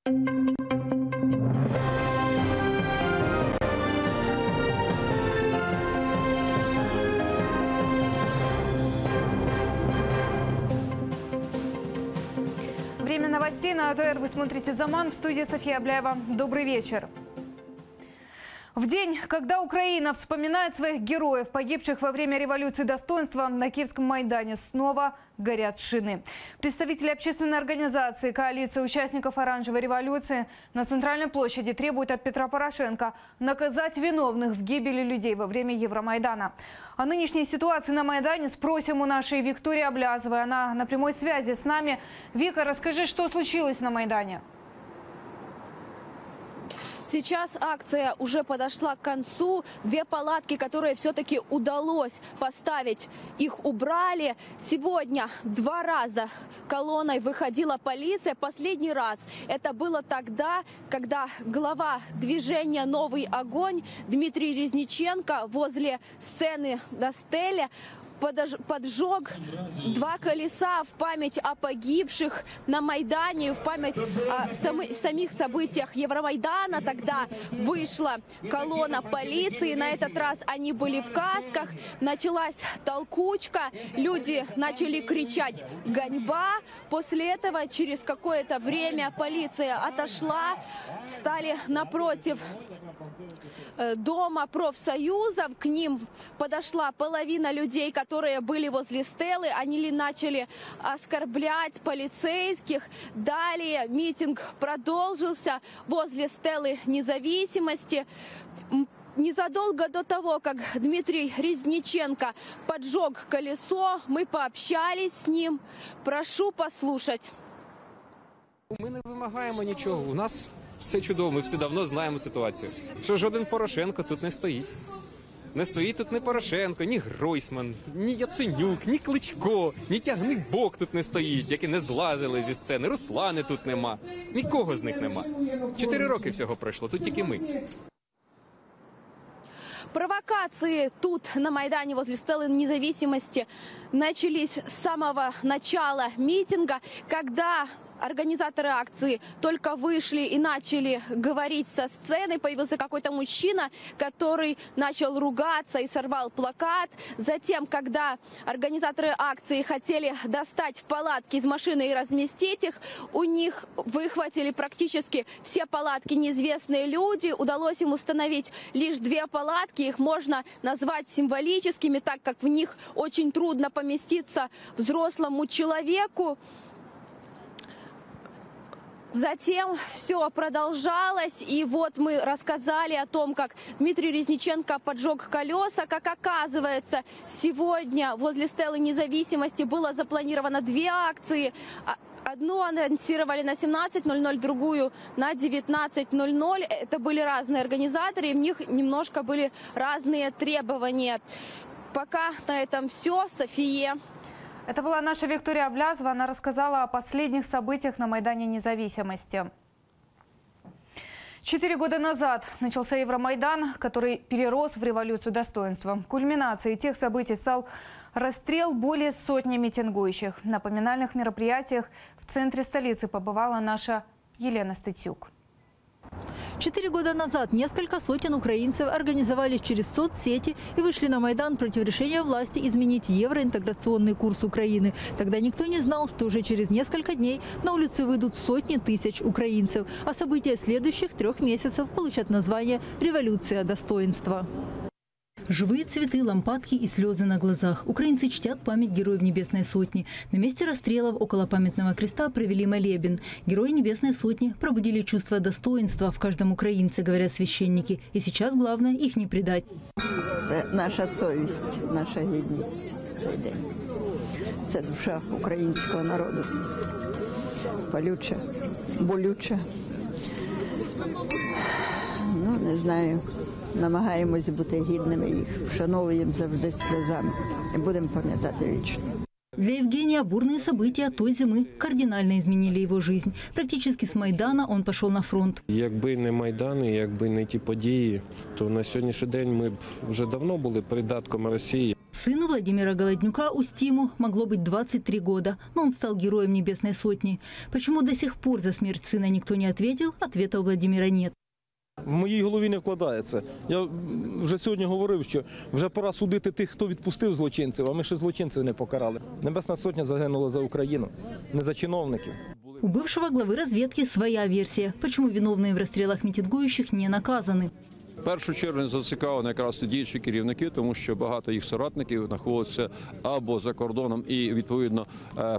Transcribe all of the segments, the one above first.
Время новостей на АТР. Вы смотрите «Заман», в студии София Абляева. Добрый вечер. В день, когда Украина вспоминает своих героев, погибших во время революции достоинства, на Киевском Майдане снова горят шины. Представители общественной организации «Коалиция участников оранжевой революции» на Центральной площади требуют от Петра Порошенко наказать виновных в гибели людей во время Евромайдана. О нынешней ситуации на Майдане спросим у нашей Виктории Аблязовой. Она на прямой связи с нами. Вика, расскажи, что случилось на Майдане? Сейчас акция уже подошла к концу. Две палатки, которые все-таки удалось поставить, их убрали. Сегодня 2 раза колонной выходила полиция. Последний раз это было тогда, когда глава движения «Новый огонь» Дмитрий Резниченко возле сцены на стеле поджег 2 колеса в память о погибших на Майдане, в память о самих событиях Евромайдана. Тогда вышла колонна полиции. На этот раз они были в касках. Началась толкучка. Люди начали кричать «Ганьба!». После этого через какое-то время полиция отошла. Стали напротив дома профсоюзов. К ним подошла половина людей, которые были возле стелы. Они начали оскорблять полицейских. Далее митинг продолжился возле стелы Независимости. Незадолго до того, как Дмитрий Резниченко поджег колесо, мы пообщались с ним. Прошу послушать. Ми не вимагаємо нічого. У нас все чудово, ми всі давно знаємо ситуацію. Що жоден Порошенко тут не стоїть. Не стоїть тут ні Порошенко, ні Гройсман, ні Яценюк, ні Кличко, ні Тягнибок тут не стоїть, які не злазили зі сцени. Руслани тут нема. Нікого з них нема. 4 роки всього пройшло, тут тільки ми. Провокации тут, на Майдане, возле стелы Независимости, начались с самого начала митинга, когда организаторы акции только вышли и начали говорить со сцены. Появился какой-то мужчина, который начал ругаться и сорвал плакат. Затем, когда организаторы акции хотели достать палатки из машины и разместить их, у них выхватили практически все палатки неизвестные люди. Удалось им установить лишь 2 палатки. Их можно назвать символическими, так как в них очень трудно поместиться взрослому человеку. Затем все продолжалось, и вот мы рассказали о том, как Дмитрий Резниченко поджег колеса. Как оказывается, сегодня возле стелы Независимости было запланировано 2 акции. Одну анонсировали на 17:00, другую на 19:00. Это были разные организаторы, и в них немножко были разные требования. Пока на этом все. София. Это была наша Виктория Аблязова. Она рассказала о последних событиях на Майдане Независимости. 4 года назад начался Евромайдан, который перерос в революцию достоинства. Кульминацией тех событий стал расстрел более сотни митингующих. На поминальных мероприятиях в центре столицы побывала наша Елена Стыцюк. 4 года назад несколько сотен украинцев организовались через соцсети и вышли на Майдан против решения власти изменить евроинтеграционный курс Украины. Тогда никто не знал, что уже через несколько дней на улицы выйдут сотни тысяч украинцев, а события следующих 3 месяцев получат название «Революция достоинства». Живые цветы, лампадки и слезы на глазах. Украинцы чтят память героев Небесной Сотни. На месте расстрелов около памятного креста провели молебен. Герои Небесной Сотни пробудили чувство достоинства в каждом украинце, говорят священники. И сейчас главное их не предать. Это наша совесть, наша гідність цей день. Це душа українського народу. Палюча, болюча. Ну, не знаю. Намагаємось бути гідними їх, вшановуємо завжди сльозами і будемо пам'ятати вічно. Для Евгения бурные события той зимы кардинально изменили его жизнь. Практически с Майдана он пошел на фронт. Якби не Майдан, якби не ті події, то на сьогоднішній день ми б вже давно були придатком Росії. Сыну Владимира Голоднюка, Устиму, могло быть 23 года, но он стал героем Небесной Сотни. Почему до сих пор за смерть сына никто не ответил, ответа у Владимира нет. В моїй голові не вкладається. Я вже сьогодні говорив, що вже пора судити тих, хто відпустив злочинців, а ми ще злочинців не покарали. Небесна Сотня загинула за Україну, не за чиновників. У бывшего главы разведки своя версия, почему виновные в расстрелах митингующих не наказаны. В першу чергу не зацікавлені якраз діючі керівники, тому що багато їх соратників знаходяться або за кордоном і, відповідно,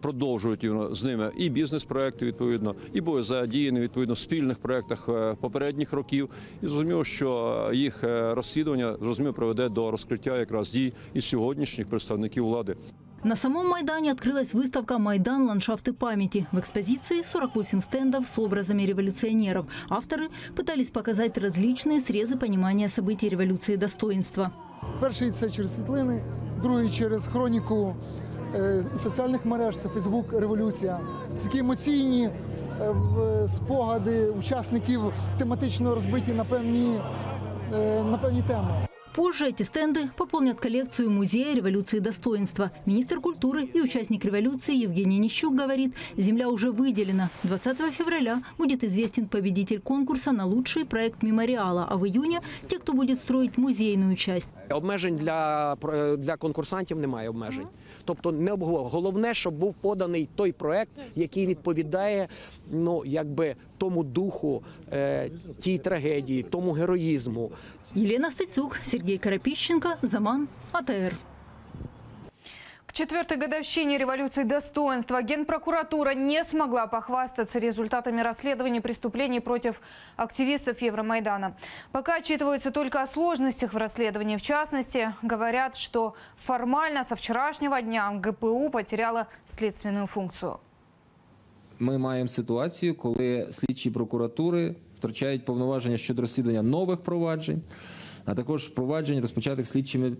продовжують з ними і бізнес-проекти, відповідно, і були задіяні, відповідно, в спільних проектах попередніх років. І зрозуміло, що їх розслідування, зрозуміло, приведе до розкриття якраз дій і сьогоднішніх представників влади. На самом Майдане открылась выставка «Майдан. Ландшафты памяти». В экспозиции 48 стендов с образами революционеров. Авторы пытались показать различные срезы понимания событий революции достоинства. Перший – це через світлини, другий – через хроніку соціальних мереж, це Фейсбук, революція. Це такі емоційні спогади учасників, тематично розбиті на певні теми. Позже эти стенды пополнят коллекцию Музея революции достоинства. Министр культуры и участник революции Евгений Нищук говорит, земля уже выделена. 20 февраля будет известен победитель конкурса на лучший проект мемориала, а в июне – те, кто будет строить музейную часть. Обмежень для конкурсантів немає обмежень. Тобто головне, щоб був поданий той проект, який відповідає тому духу, тій трагедії, тому героїзму. Елена Стецюк, Сергей Карапищенко, Заман, АТР. К 4-й годовщине революции достоинства Генпрокуратура не смогла похвастаться результатами расследований преступлений против активистов Евромайдана. Пока отчитываются только о сложностях в расследовании. В частности, говорят, что формально со вчерашнего дня ГПУ потеряла следственную функцию. Ми маємо ситуацію, коли слідчі прокуратури втрачають повноваження щодо розслідування нових проваджень, а також проваджень, розпочатих слідчими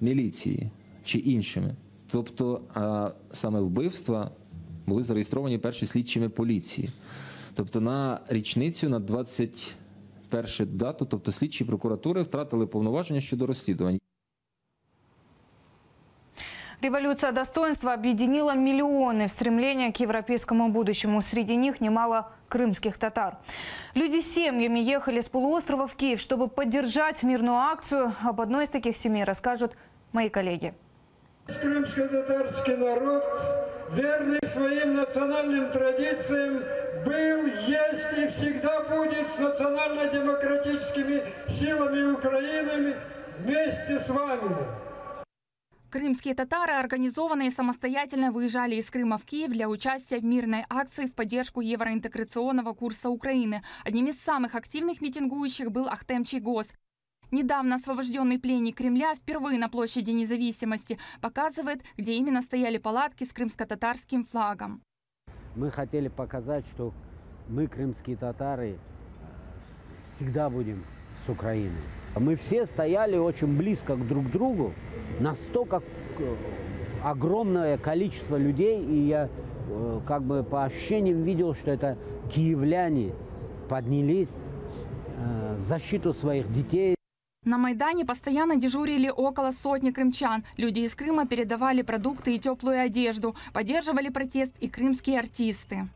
міліції чи іншими. Тобто саме вбивства були зареєстровані перші слідчими поліції. Тобто на річницю, на 21 дату, тобто слідчі прокуратури втратили повноваження щодо розслідувань. Революция достоинства объединила миллионы в стремлении к европейскому будущему. Среди них немало крымских татар. Люди семьями ехали с полуострова в Киев, чтобы поддержать мирную акцию. Об одной из таких семей расскажут мои коллеги. Крымско-татарский народ, верный своим национальным традициям, был, есть и всегда будет с национально-демократическими силами Украины вместе с вами. Крымские татары организованно и самостоятельно выезжали из Крыма в Киев для участия в мирной акции в поддержку евроинтеграционного курса Украины. Одним из самых активных митингующих был Ахтем Чийгоз. Недавно освобожденный пленник Кремля впервые на площади Независимости показывает, где именно стояли палатки с крымско-татарским флагом. Мы хотели показать, что мы, крымские татары, всегда будем с Украиной. Мы все стояли очень близко друг к другу, настолько огромное количество людей, и я по ощущениям видел, что это киевляне поднялись в защиту своих детей. На Майдане постоянно дежурили около сотни крымчан. Люди из Крыма передавали продукты и теплую одежду. Поддерживали протест и крымские артисты.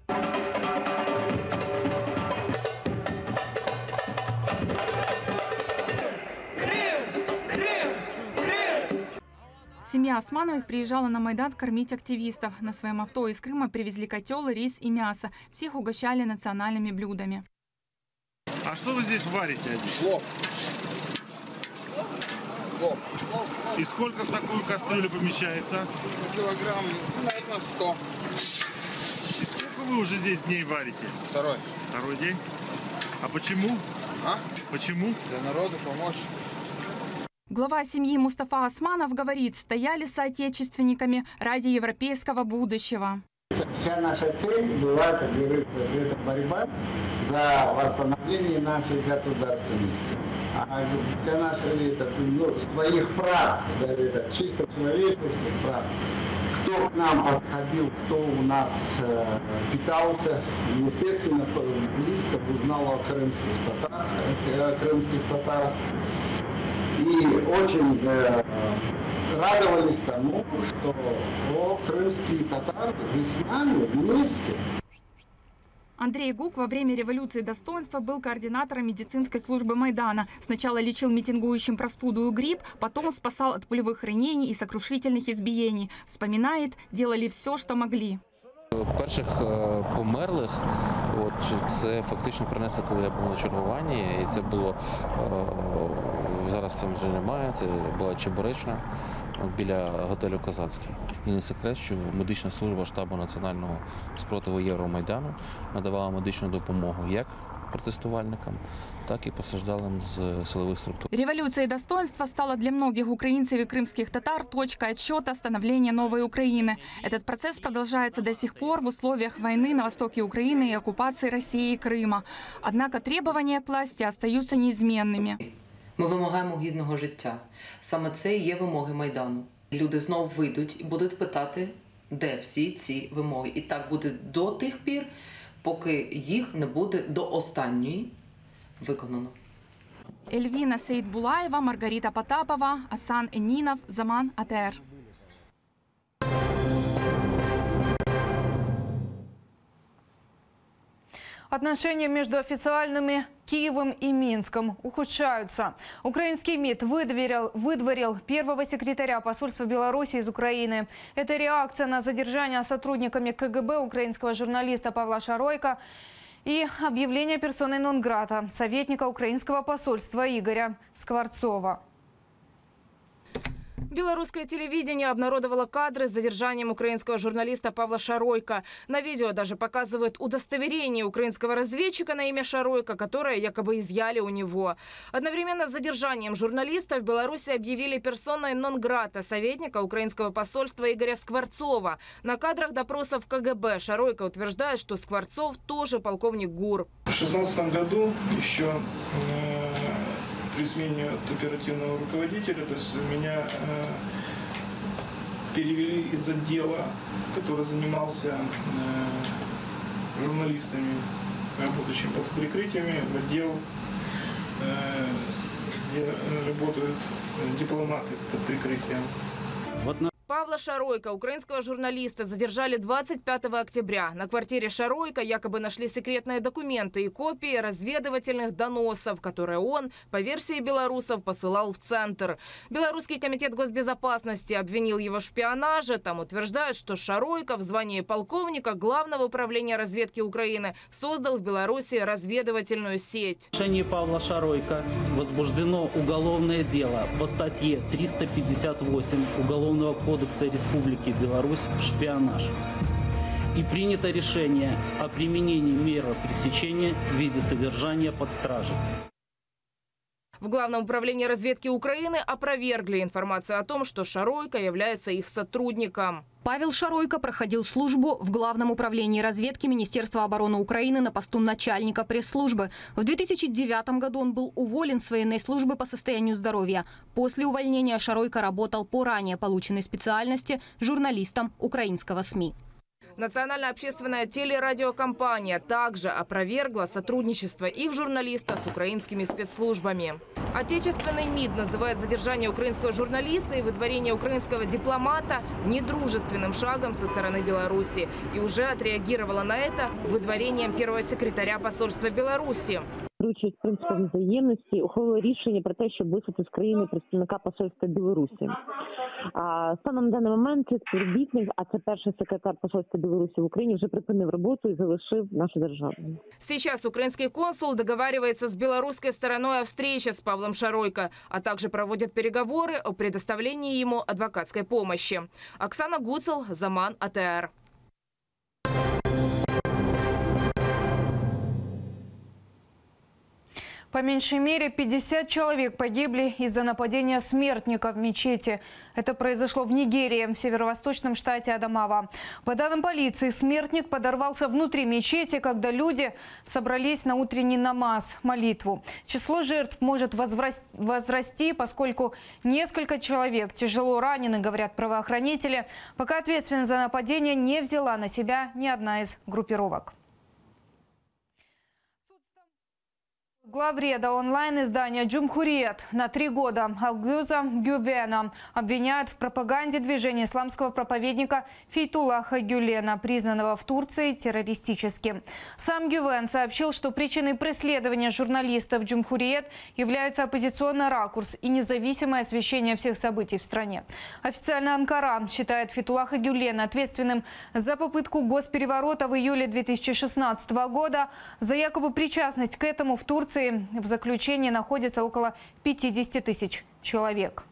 Семья Османовых приезжала на Майдан кормить активистов. На своем авто из Крыма привезли котел, рис и мясо. Всех угощали национальными блюдами. А что вы здесь варите? Плов. И сколько в такую кастрюлю помещается? Килограмм, наверное, 100. И сколько вы уже здесь дней варите? Второй. Второй день? А почему? Почему? Для народа помочь. Глава семьи Мустафа Османов говорит, стояли с соотечественниками ради европейского будущего. Вся наша цель была, как говорится, это борьба за восстановление нашей государственности. А вся наша, своих прав, чисто человеческих прав. Кто к нам подходил, кто у нас питался, естественно, близко узнал о крымских татарах. И очень радовались тому, что крымские татары с нами вместе. Андрей Гук во время революции достоинства был координатором медицинской службы Майдана. Сначала лечил митингующим простуду и грипп, потом спасал от пулевых ранений и сокрушительных избиений. Вспоминает, делали все, что могли. Перших померлих, це фактично принесло, коли я був на чергуванні, і це було, зараз цим вже немає, це була Чебуречна біля готелю «Козацький». І не секрет, що медична служба штабу національного спротиву Євромайдану надавала медичну допомогу як протестувальникам, так и постраждалым из силовых структур. Революция достоинства стала для многих украинцев и крымских татар точкой отсчета становления новой Украины. Этот процесс продолжается до сих пор в условиях войны на востоке Украины и оккупации России и Крыма. Однако требования к власти остаются неизменными. Ми вимагаємо гідного життя. Саме це і є вимоги Майдану. Люди знову вийдуть і будуть питати, де всі ці вимоги. І так буде до тих пір, поки їх не буде до останньої виконано. Эльвина Сейдбулаева, Маргарита Потапова, Асан Эминов, Заман АТР. Отношения между официальными Киевом и Минском ухудшаются. Украинский МИД выдворил первого секретаря посольства Беларуси из Украины. Это реакция на задержание сотрудниками КГБ украинского журналиста Павла Шаройка и объявление персоной нон-грата советника украинского посольства Игоря Скворцова. Белорусское телевидение обнародовало кадры с задержанием украинского журналиста Павла Шаройка. На видео даже показывают удостоверение украинского разведчика на имя Шаройка, которое якобы изъяли у него. Одновременно с задержанием журналиста в Беларуси объявили персоной нон-грата советника украинского посольства Игоря Скворцова. На кадрах допросов КГБ Шаройка утверждает, что Скворцов тоже полковник ГУР. В 2016 году еще при смене оперативного руководителя, то есть меня перевели из отдела, который занимался журналистами, работающими под прикрытиями, в отдел, где работают дипломаты под прикрытием. Павла Шаройка, украинского журналиста, задержали 25 октября. На квартире Шаройка якобы нашли секретные документы и копии разведывательных доносов, которые он, по версии белорусов, посылал в Центр. Белорусский комитет госбезопасности обвинил его в шпионаже. Там утверждают, что Шаройка в звании полковника Главного управления разведки Украины создал в Беларуси разведывательную сеть. В отношении Павла Шаройка возбуждено уголовное дело по статье 358 Уголовного кодекса Республики Беларусь «Шпионаж». И принято решение о применении меры пресечения в виде содержания под стражей. В Главном управлении разведки Украины опровергли информацию о том, что Шаройка является их сотрудником. Павел Шаройка проходил службу в Главном управлении разведки Министерства обороны Украины на посту начальника пресс-службы. В 2009 году он был уволен с военной службы по состоянию здоровья. После увольнения Шаройка работал по ранее полученной специальности журналистом украинского СМИ. Национальная общественная телерадиокомпания также опровергла сотрудничество их журналиста с украинскими спецслужбами. Отечественный МИД называет задержание украинского журналиста и выдворение украинского дипломата недружественным шагом со стороны Беларуси. И уже отреагировала на это выдворением первого секретаря посольства Беларуси. Керуючись принципом взаємності, ухвалили рішення про те, щоб вислати з країни представника посольства Білорусі. Станом на даний момент співробітник, а це перший секретар посольства Білорусі в Україні, вже припинив роботу і залишив нашу державу. Сейчас украинский консул договаривается с белорусской стороной о встрече с Павлом Шаройко, а также проводит переговоры о предоставлении ему адвокатской помощи. Оксана Гуцел, Заман АТР. По меньшей мере 50 человек погибли из-за нападения смертника в мечети. Это произошло в Нигерии, в северо-восточном штате Адамава. По данным полиции, смертник подорвался внутри мечети, когда люди собрались на утренний намаз, молитву. Число жертв может возрасти, поскольку несколько человек тяжело ранены, говорят правоохранители. Пока ответственность за нападение не взяла на себя ни одна из группировок. Главреда онлайн-издания «Джумхуриет» на 3 года Алгюза Гювена обвиняют в пропаганде движения исламского проповедника Фейтуллаха Гюлена, признанного в Турции террористическим. Сам Гювен сообщил, что причиной преследования журналистов «Джумхуриет» является оппозиционный ракурс и независимое освещение всех событий в стране. Официально Анкара считает Фейтуллаха Гюлена ответственным за попытку госпереворота в июле 2016 года. За якобы причастность к этому в Турции в заключении находится около 50 тысяч человек.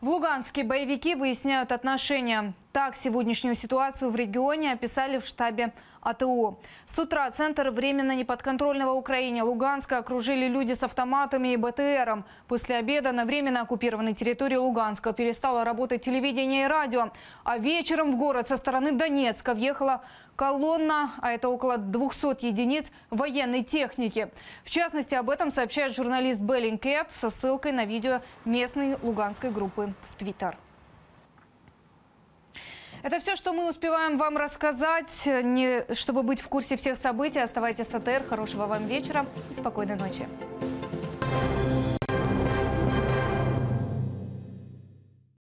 В Луганске боевики выясняют отношения. Так сегодняшнюю ситуацию в регионе описали в штабе АТО. С утра центр временно неподконтрольного Украине Луганска окружили люди с автоматами и БТРом. После обеда на временно оккупированной территории Луганска перестало работать телевидение и радио. А вечером в город со стороны Донецка въехала колонна, а это около 200 единиц военной техники. В частности, об этом сообщает журналист Bellingcat со ссылкой на видео местной луганской группы в Твиттер. Это все, что мы успеваем вам рассказать. Чтобы быть в курсе всех событий, оставайтесь с АТР. Хорошего вам вечера и спокойной ночи.